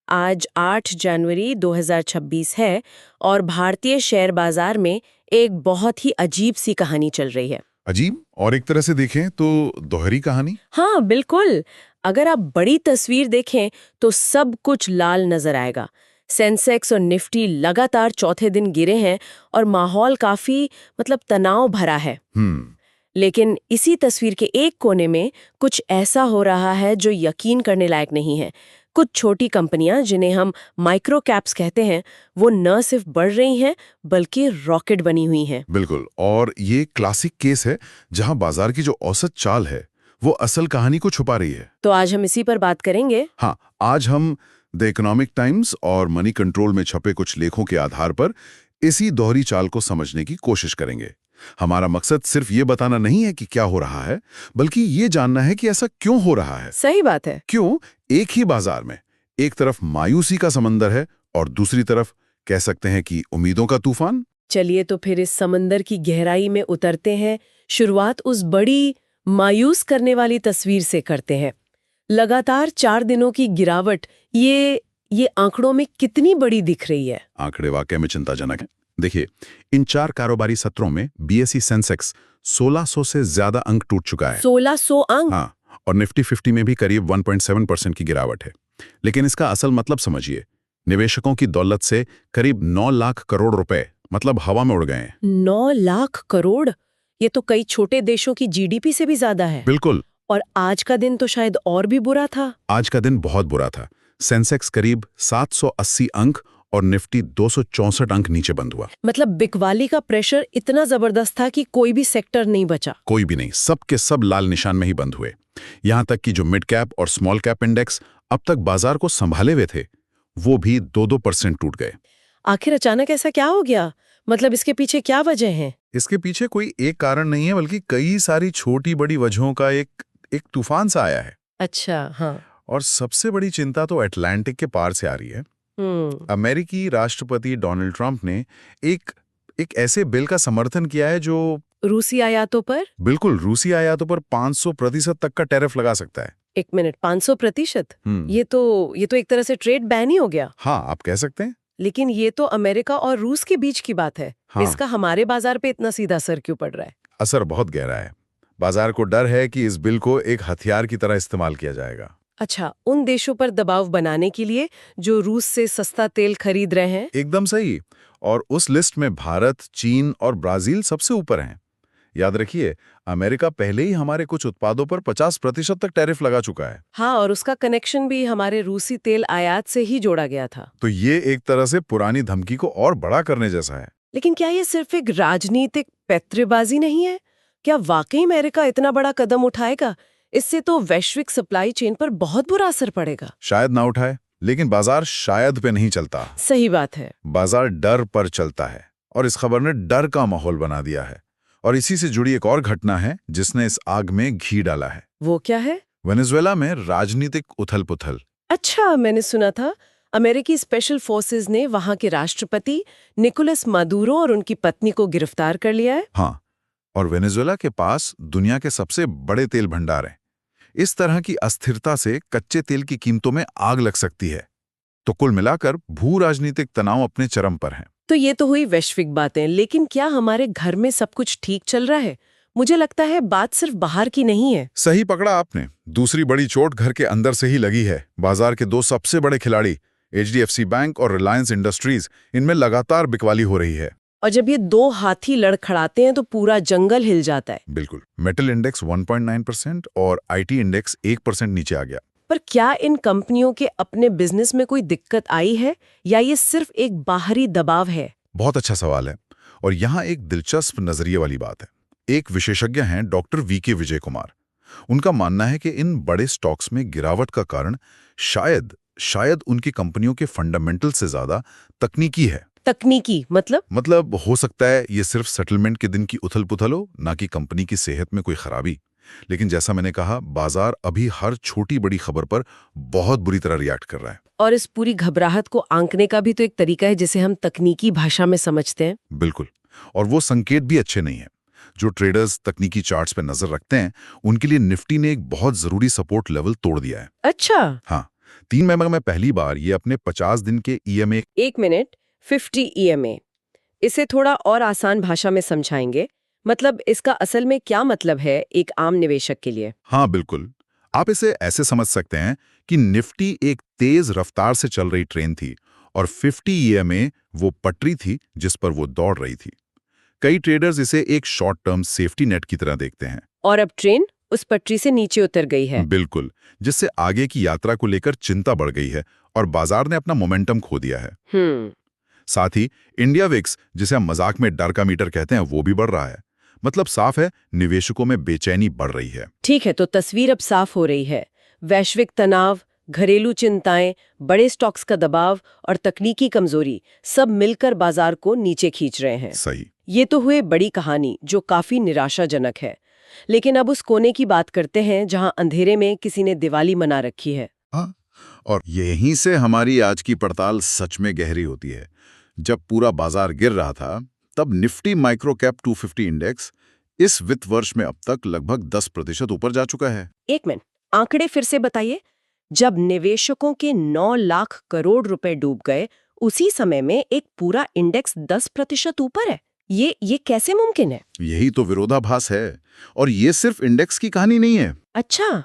आज 8 जनवरी 2026 है और भारतीय शेयर बाजार में एक बहुत ही अजीब सी कहानी चल रही है। अजीब और एक तरह से देखें तो दोहरी कहानी। हाँ बिल्कुल। अगर आप बड़ी तस्वीर देखें तो सब कुछ लाल नजर आएगा। सेंसेक्स और निफ्टी लगातार चौथे दिन गिरे हैं और माहौल काफी तनाव भरा है। लेकिन इसी तस्वीर के एक कोने में कुछ ऐसा हो रहा है जो यकीन करने लायक नहीं है। कुछ छोटी कंपनियां जिन्हें हम माइक्रो कैप्स कहते हैं, वो न सिर्फ बढ़ रही हैं बल्कि रॉकेट बनी हुई हैं। बिल्कुल, और ये क्लासिक केस है जहां बाजार की जो औसत चाल है वो असल कहानी को छुपा रही है। तो आज हम इसी पर बात करेंगे। हाँ, आज हम द इकोनॉमिक टाइम्स और मनी कंट्रोल में छपे कुछ लेखों के आधार पर इसी दोहरी चाल को समझने की कोशिश करेंगे। हमारा मकसद सिर्फ ये बताना नहीं है कि क्या हो रहा है, बल्कि ये जानना है कि ऐसा क्यों हो रहा है। सही बात है। क्यों एक ही बाजार में एक तरफ मायूसी का समंदर है और दूसरी तरफ कह सकते हैं कि उम्मीदों का तूफान। चलिए तो फिर इस समंदर की गहराई में उतरते हैं। शुरुआत उस बड़ी मायूस करने वाली तस्वीर से करते हैं। लगातार 4 दिनों की गिरावट, ये आंकड़ों में कितनी बड़ी दिख रही है। आंकड़े वाकई में चिंताजनक हैं। देखिए, इन 4 कारोबारी सत्रों में बीएसई सेंसेक्स 1600 से ज्यादा अंक टूट चुका है। 1600 अंक? हाँ, और निफ्टी 50 में भी करीब 1.7% की गिरावट है। लेकिन इसका असल मतलब समझिए, निवेशकों की दौलत से करीब 9 लाख करोड़ रुपए हवा में उड़ गए हैं। 9 लाख करोड़? ये तो कई छोटे देशों की जीडीपी से भी ज्यादा है। बिल्कुल। और आज का दिन तो शायद और भी बुरा था। आज का दिन बहुत बुरा था। सेंसेक्स करीब 780 अंक और निफ्टी 264 अंक नीचे बंद हुआ। बिकवाली का प्रेशर इतना जबरदस्त था कि कोई भी सेक्टर नहीं बचा। कोई भी नहीं, सब के सब लाल निशान में ही बंद हुए। यहां तक कि जो मिड कैप और स्मॉल कैप इंडेक्स अब तक बाजार को संभाले हुए थे, वो भी 2-2% टूट गए। आखिर अचानक ऐसा क्या हो गया? इसके पीछे क्या वजह है? इसके पीछे कोई एक कारण नहीं है, बल्कि कई सारी छोटी बड़ी वजहों का एक तूफान सा आया है। अच्छा, हाँ। और सबसे बड़ी चिंता तो अटलांटिक के पार से आ रही है। अमेरिकी राष्ट्रपति डोनाल्ड ट्रंप ने एक ऐसे बिल का समर्थन किया है जो रूसी आयातों पर? बिल्कुल, रूसी आयातों पर 500% तक का टैरिफ लगा सकता है। 1 मिनट, 500%? ये तो एक तरह से ट्रेड बैन ही हो गया। हाँ, आप कह सकते हैं। लेकिन ये तो अमेरिका और रूस के बीच की बात है। हाँ। इसका हमारे बाजार पे इतना सीधा असर क्यों पड़ रहा है? असर बहुत गहरा है। बाजार को डर है कि इस बिल को एक हथियार की तरह इस्तेमाल किया जाएगा। अच्छा, उन देशों पर दबाव बनाने के लिए जो रूस से सस्ता तेल खरीद रहे हैं? एकदम सही। और उस लिस्ट में भारत, चीन और ब्राजील सबसे ऊपर हैं। याद रखिए, अमेरिका पहले ही हमारे कुछ उत्पादों पर 50% तक टैरिफ लगा चुका है। हाँ, और उसका कनेक्शन भी हमारे रूसी तेल आयात से ही जोड़ा गया था। तो ये एक तरह से पुरानी धमकी को और बड़ा करने जैसा है। लेकिन क्या ये सिर्फ एक राजनीतिक पैंतरेबाजी नहीं है? क्या वाकई अमेरिका इतना बड़ा कदम उठाएगा? इससे तो वैश्विक सप्लाई चेन पर बहुत बुरा असर पड़ेगा। शायद ना उठाए, लेकिन बाजार शायद पे नहीं चलता। सही बात है। बाजार डर पर चलता है और इस खबर ने डर का माहौल बना दिया है। और इसी से जुड़ी एक और घटना है जिसने इस आग में घी डाला है। वो क्या है? वेनेजुएला में राजनीतिक उथल-पुथल। अच्छा, मैंने सुना था अमेरिकी स्पेशल फोर्सेस ने वहां के राष्ट्रपति निकोलस मादुरो और उनकी पत्नी को गिरफ्तार कर लिया है। हाँ, और वेनेजुएला के पास दुनिया के सबसे बड़े तेल भंडार हैं। इस तरह की अस्थिरता से कच्चे तेल की कीमतों में आग लग सकती है। तो कुल मिलाकर भू राजनीतिक तनाव अपने चरम पर हैं। तो ये तो हुई वैश्विक बातें, लेकिन क्या हमारे घर में सब कुछ ठीक चल रहा है? मुझे लगता है बात सिर्फ बाहर की नहीं है। सही पकड़ा आपने। दूसरी बड़ी चोट घर के अंदर से ही लगी है। बाजार के 2 सबसे बड़े खिलाड़ी एचडीएफसी बैंक और रिलायंस इंडस्ट्रीज, इनमें लगातार बिकवाली हो रही है। और जब ये 2 हाथी लड़खड़ाते हैं तो पूरा जंगल हिल जाता है। बिल्कुल। मेटल इंडेक्स 1.9% और आईटी इंडेक्स 1% नीचे आ गया। पर क्या इन कंपनियों के अपने बिजनेस में कोई दिक्कत आई है या ये सिर्फ एक बाहरी दबाव है? बहुत अच्छा सवाल है, और यहाँ एक दिलचस्प नजरिए वाली बात है। एक विशेषज्ञ हैं डॉक्टर वीके विजय कुमार। उनका मानना है कि इन बड़े स्टॉक्स में गिरावट का कारण शायद उनकी कंपनियों के फंडामेंटल से ज्यादा तकनीकी है। तकनीकी मतलब हो सकता है ये सिर्फ सेटलमेंट के दिन की उथल-पुथल हो, ना कि कंपनी की सेहत में कोई खराबी। लेकिन जैसा मैंने कहा, बाजार अभी हर छोटी बड़ी खबर पर बहुत बुरी तरह रिएक्ट कर रहा है। और इस पूरी घबराहट को आंकने का भी तो एक तरीका है जिसे हम तकनीकी भाषा में समझते हैं। बिल्कुल, और वो संकेत भी अच्छे नहीं है। जो ट्रेडर्स तकनीकी चार्ट्स पे नजर रखते हैं, उनके लिए निफ्टी ने एक बहुत जरूरी सपोर्ट लेवल तोड़ दिया है। अच्छा। हाँ, 3 मई में पहली बार ये अपने 50 दिन के ईएमए 1 मिनट, 50 EMA। इसे थोड़ा और आसान भाषा में समझाएंगे? मतलब इसका असल में क्या मतलब है एक आम निवेशक के लिए? हाँ बिल्कुल, आप इसे ऐसे समझ सकते हैं कि निफ्टी एक तेज रफ्तार से चल रही ट्रेन थी और 50 ईएमए वो पटरी थी जिस पर वो दौड़ रही थी। कई ट्रेडर्स इसे एक शॉर्ट टर्म सेफ्टी नेट की तरह देखते हैं। और अब ट्रेन उस पटरी से नीचे उतर गई है। बिल्कुल, जिससे आगे की यात्रा को लेकर चिंता बढ़ गई है और बाजार ने अपना मोमेंटम खो दिया है। साथ ही इंडिया विक्स, जिसे हम मजाक में डर का मीटर कहते हैं, वो भी बढ़ रहा है। मतलब साफ है, निवेशकों में बेचैनी बढ़ रही है। ठीक है, तो तस्वीर अब साफ हो रही है। वैश्विक तनाव, घरेलू चिंताएं, बड़े स्टॉक्स का दबाव और तकनीकी कमजोरी सब मिलकर बाजार को नीचे खींच रहे हैं। सही। ये तो हुए बड़ी कहानी जो काफी निराशाजनक है। लेकिन अब उस कोने की बात करते हैं जहां अंधेरे में किसी ने दिवाली मना रखी है। हाँ, और यहीं से हमारी आज की पड़ताल सच में गहरी होती है। जब पूरा बाजार गिर रहा था, तब निफ्टी माइक्रो कैप 250 इंडेक्स इस वित्त वर्ष में अब तक लगभग 10% ऊपर जा चुका है। 1 मिनट, आंकड़े फिर से बताइए। जब निवेशकों के 9 लाख करोड़ रुपए डूब गए, उसी समय में एक पूरा इंडेक्स 10% ऊपर है। ये कैसे मुमकिन है? यही तो विरोधाभास है। और ये सिर्फ इंडेक्स की कहानी नहीं है। अच्छा।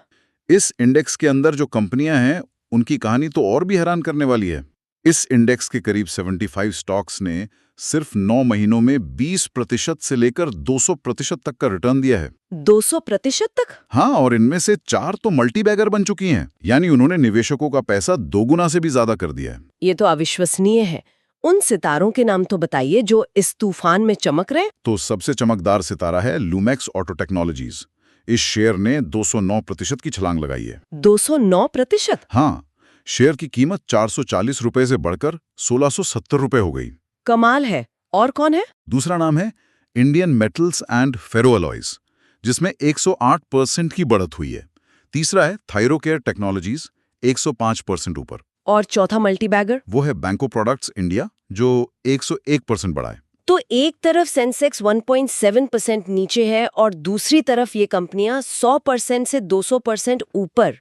इस इंडेक्स के अंदर जो कंपनियां हैं, उनकी कहानी तो और भी हैरान करने वाली है। इस इंडेक्स के करीब 75 स्टॉक्स ने सिर्फ 9 महीनों में 20% से लेकर 200% तक का रिटर्न दिया है। 200% तक? हाँ, और इनमें से 4 तो मल्टी बैगर बन चुकी हैं। यानी उन्होंने निवेशकों का पैसा 2 गुना से भी ज्यादा कर दिया है। ये तो अविश्वसनीय है। उन सितारों के नाम तो बताइए जो इस तूफान में चमक रहे। तो सबसे चमकदार सितारा है लूमेक्स ऑटो टेक्नोलॉजीज। इस शेयर ने 209% की छलांग लगाई है। 209%? हाँ, शेयर की कीमत 440 रुपए से बढ़कर 1670 रुपए हो गई। कमाल है। और कौन है? दूसरा नाम है इंडियन मेटल्स एंड फेरोअलॉयज, जिसमें 108% की बढ़त हुई है। तीसरा है थायरोकेयर टेक्नोलॉजीज, 105% ऊपर। और चौथा मल्टीबैगर? वो है बैंको प्रोडक्ट्स इंडिया, जो 101% बढ़ा है। तो एक तरफ सेंसेक्स 1.7% नीचे है और दूसरी तरफ ये कंपनियां 100% से 200% ऊपर।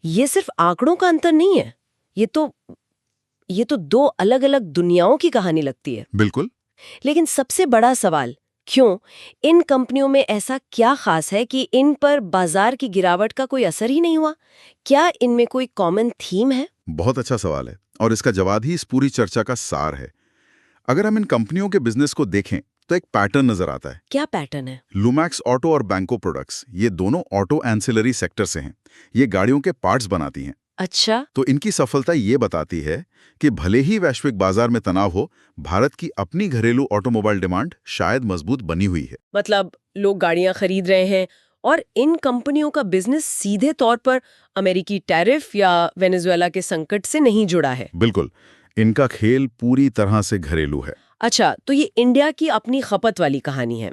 ये सिर्फ आंकड़ों का अंतर नहीं है, ये तो दो अलग-अलग दुनियाओं की कहानी लगती है। बिल्कुल। लेकिन सबसे बड़ा सवाल, क्यों? इन कंपनियों में ऐसा क्या खास है कि इन पर बाजार की गिरावट का कोई असर ही नहीं हुआ? क्या इनमें कोई कॉमन थीम है? बहुत अच्छा सवाल है और इसका जवाब ही इस पूरी चर्चा का सार है। अगर हम इन कंपनियों के बिजनेस को देखें तो एक पैटर्न नजर आता है। क्या पैटर्न है? लूमैक्स ऑटो और बैंको प्रोडक्ट्स, ये दोनों ऑटो एंसिलरी सेक्टर से हैं। ये गाड़ियों के पार्ट्स बनाती हैं। अच्छा। तो इनकी सफलता ये बताती है कि भले ही वैश्विक बाजार में तनाव हो, भारत की अपनी घरेलू ऑटोमोबाइल डिमांड शायद मजबूत बनी हुई है। मतलब लोग गाड़ियां खरीद रहे हैं और इन कंपनियों का बिजनेस सीधे तौर पर अमेरिकी टैरिफ या वेनेजुएला के संकट से नहीं जुड़ा है। बिल्कुल, इनका खेल पूरी तरह से घरेलू है। अच्छा, तो ये इंडिया की अपनी खपत वाली कहानी है।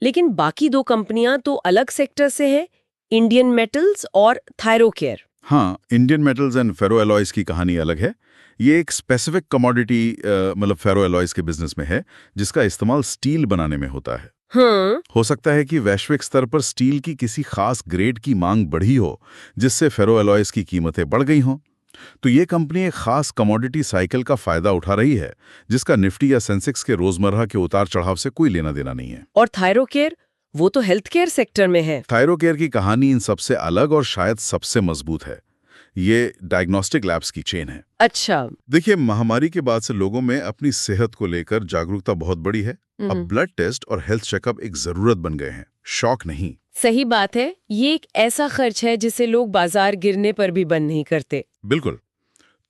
लेकिन बाकी दो कंपनियां तो अलग सेक्टर से है, इंडियन मेटल्स और थायरोकेयर। हाँ, इंडियन मेटल्स एंड फेरोएलॉयज की कहानी अलग है। ये एक स्पेसिफिक कमोडिटी मतलब फेरोएलॉयज के बिजनेस में है, जिसका इस्तेमाल स्टील बनाने में होता है। हो सकता है कि वैश्विक स्तर पर स्टील की किसी खास ग्रेड की मांग बढ़ी हो, जिससे फेरोएलॉयज की कीमतें बढ़ गई हों। तो ये कंपनी एक खास कमोडिटी साइकिल का फायदा उठा रही है, जिसका निफ्टी या सेंसेक्स के रोजमर्रा के उतार चढ़ाव से कोई लेना देना नहीं है। और थायरोकेयर, वो तो हेल्थ केयर सेक्टर में है। थायरोकेयर की कहानी इन सबसे अलग और शायद सबसे मजबूत है। ये डायग्नोस्टिक लैब्स की चेन है। अच्छा। देखिए, महामारी के बाद से लोगों में अपनी सेहत को लेकर जागरूकता बहुत बड़ी है। अब ब्लड टेस्ट और हेल्थ चेकअप एक जरूरत बन गए हैं, शौक नहीं। सही बात है। ये एक ऐसा खर्च है जिसे लोग बाजार गिरने पर भी बंद नहीं करते। बिल्कुल।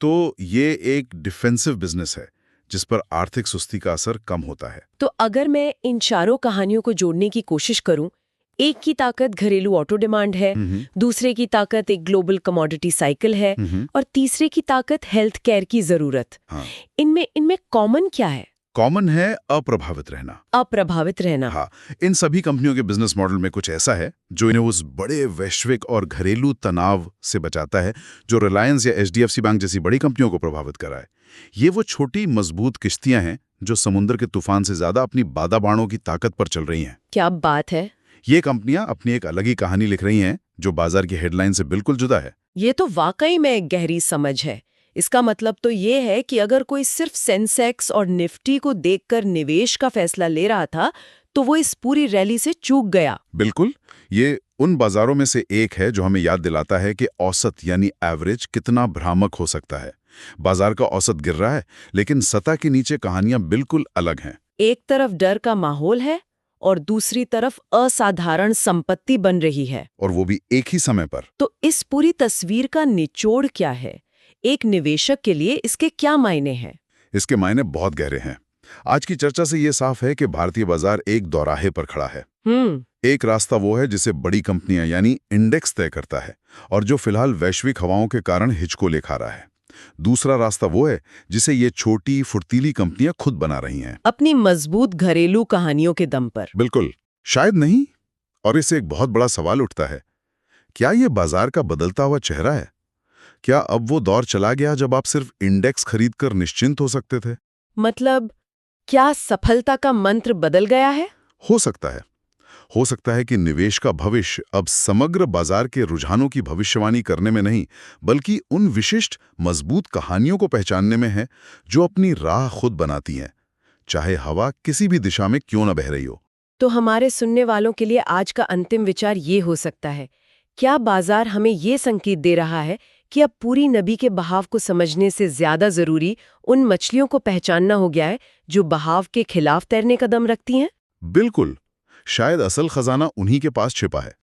तो ये एक डिफेंसिव बिजनेस है जिस पर आर्थिक सुस्ती का असर कम होता है। तो अगर मैं इन चारों कहानियों को जोड़ने की कोशिश करूं, एक की ताकत घरेलू ऑटो डिमांड है, दूसरे की ताकत एक ग्लोबल कमोडिटी साइकिल है और तीसरे की ताकत हेल्थ केयर की जरूरत। हाँ। इनमें कॉमन क्या है? कॉमन है अप्रभावित रहना। अप्रभावित रहना। हाँ, इन सभी कंपनियों के बिजनेस मॉडल में कुछ ऐसा है जो इन्हें उस बड़े वैश्विक और घरेलू तनाव से बचाता है जो रिलायंस या एचडीएफसी बैंक जैसी बड़ी कंपनियों को प्रभावित करा है। ये वो छोटी मजबूत किश्तियां हैं जो समुद्र के तूफान से ज्यादा अपनी बादा बाणों की ताकत पर चल रही हैं। क्या बात है। ये कंपनियां अपनी एक अलग ही कहानी लिख रही हैं, जो बाजार की हेडलाइन से बिल्कुल जुदा है। ये तो वाकई में एक गहरी समझ है। इसका मतलब तो ये है कि अगर कोई सिर्फ सेंसेक्स और निफ्टी को देखकर निवेश का फैसला ले रहा था, तो वो इस पूरी रैली से चूक गया। बिल्कुल, ये उन बाजारों में से एक है जो हमें याद दिलाता है कि औसत यानी एवरेज कितना भ्रामक हो सकता है। बाजार का औसत गिर रहा है, लेकिन सतह के नीचे कहानियां बिल्कुल अलग हैं। एक तरफ डर का माहौल है और दूसरी तरफ असाधारण संपत्ति बन रही है। और वो भी एक ही समय पर। तो इस पूरी तस्वीर का निचोड़ क्या है? एक निवेशक के लिए इसके क्या मायने हैं? इसके मायने बहुत गहरे हैं। आज की चर्चा से ये साफ है कि भारतीय बाजार एक दौराहे पर खड़ा है। एक रास्ता वो है जिसे बड़ी कंपनियां यानी इंडेक्स तय करता है और जो फिलहाल वैश्विक हवाओं के कारण हिचको ले खा रहा है। दूसरा रास्ता वो है जिसे ये छोटी फुर्तीली कंपनियां खुद बना रही हैं, अपनी मजबूत घरेलू कहानियों के दम पर। बिल्कुल, शायद नहीं। और इससे एक बहुत बड़ा सवाल उठता है, क्या ये बाजार का बदलता हुआ चेहरा है? क्या अब वो दौर चला गया जब आप सिर्फ इंडेक्स खरीदकर निश्चिंत हो सकते थे? मतलब क्या सफलता का मंत्र बदल गया है? हो सकता है। हो सकता है कि निवेश का भविष्य अब समग्र बाजार के रुझानों की भविष्यवाणी करने में नहीं, बल्कि उन विशिष्ट मजबूत कहानियों को पहचानने में है जो अपनी राह खुद बनाती हैं, चाहे हवा किसी भी दिशा में क्यों न बह रही हो। तो हमारे सुनने वालों के लिए आज का अंतिम विचार ये हो सकता है, क्या बाजार हमें ये संकेत दे रहा है कि अब पूरी नदी के बहाव को समझने से ज्यादा जरूरी उन मछलियों को पहचानना हो गया है जो बहाव के खिलाफ तैरने का दम रखती हैं? बिल्कुल, शायद असल खजाना उन्हीं के पास छिपा है।